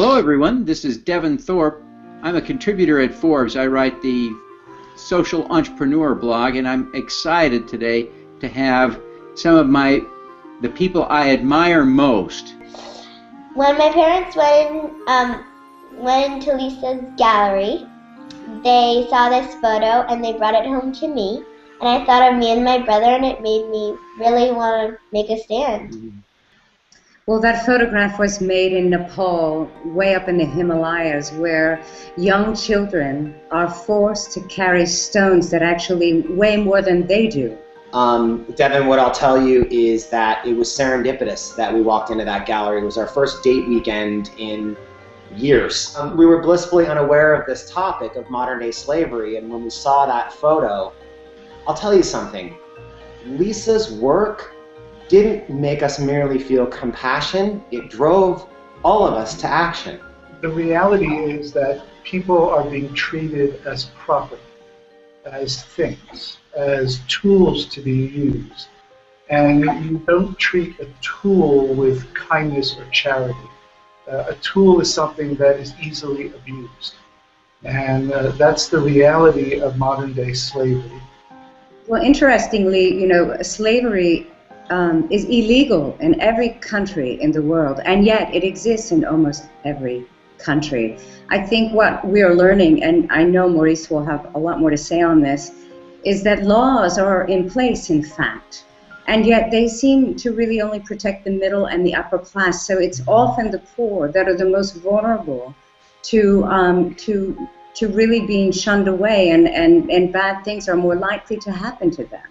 Hello everyone, this is Devin Thorpe. I'm a contributor at Forbes. I write the social entrepreneur blog, and I'm excited today to have some of the people I admire most. When my parents went into Lisa's gallery, they saw this photo and they brought it home to me, and I thought of me and my brother, and it made me really want to make a stand. Well, that photograph was made in Nepal, way up in the Himalayas, where young children are forced to carry stones that actually weigh more than they do. Devin, what I'll tell you is that it was serendipitous that we walked into that gallery. It was our first date weekend in years. We were blissfully unaware of this topic of modern-day slavery, and when we saw that photo, I'll tell you something. Lisa's work didn't make us merely feel compassion, it drove all of us to action. The reality is that people are being treated as property, as things, as tools to be used. And you don't treat a tool with kindness or charity. A tool is something that is easily abused. And that's the reality of modern-day slavery. Well, interestingly, slavery is illegal in every country in the world, and yet it exists in almost every country. I think what we are learning, and I know Maurice will have a lot more to say on this, is that laws are in place, in fact, and yet they seem to really only protect the middle and the upper class. So it's often the poor that are the most vulnerable to really being shunned away, and bad things are more likely to happen to them.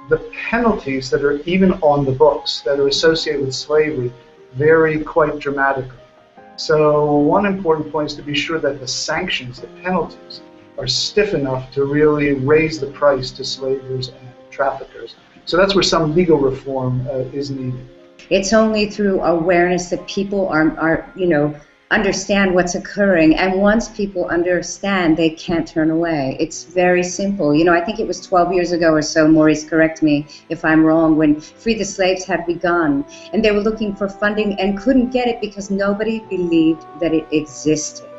The penalties that are even on the books that are associated with slavery vary quite dramatically. So one important point is to be sure that the sanctions, the penalties, are stiff enough to really raise the price to slavers and traffickers. So that's where some legal reform is needed. It's only through awareness that people understand what's occurring, and once people understand, they can't turn away. It's very simple. I think it was 12 years ago or so, Maurice, correct me if I'm wrong, when Free the Slaves had begun, and they were looking for funding and couldn't get it because nobody believed that it existed,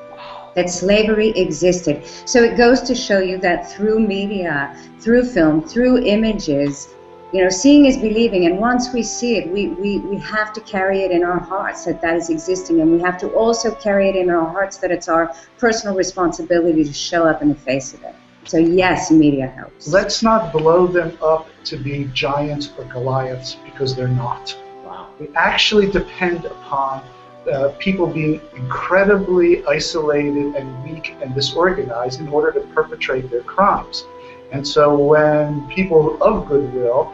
that slavery existed. So it goes to show you that through media, through film, through images, seeing is believing, and once we see it, we have to carry it in our hearts that is existing, and we have to also carry it in our hearts that it's our personal responsibility to show up in the face of it. So yes, media helps. Let's not blow them up to be giants or Goliaths, because they're not. Wow. We actually depend upon people being incredibly isolated and weak and disorganized in order to perpetrate their crimes. And so when people of goodwill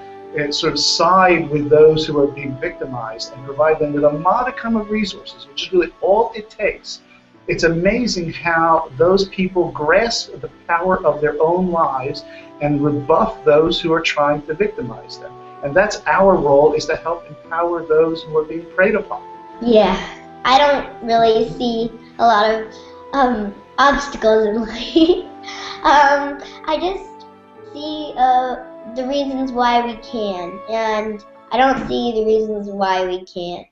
sort of side with those who are being victimized and provide them with a modicum of resources, which is really all it takes, it's amazing how those people grasp the power of their own lives and rebuff those who are trying to victimize them. And that's our role, is to help empower those who are being preyed upon. Yeah, I don't really see a lot of obstacles in life. I just see the reasons why we can, and I don't see the reasons why we can't.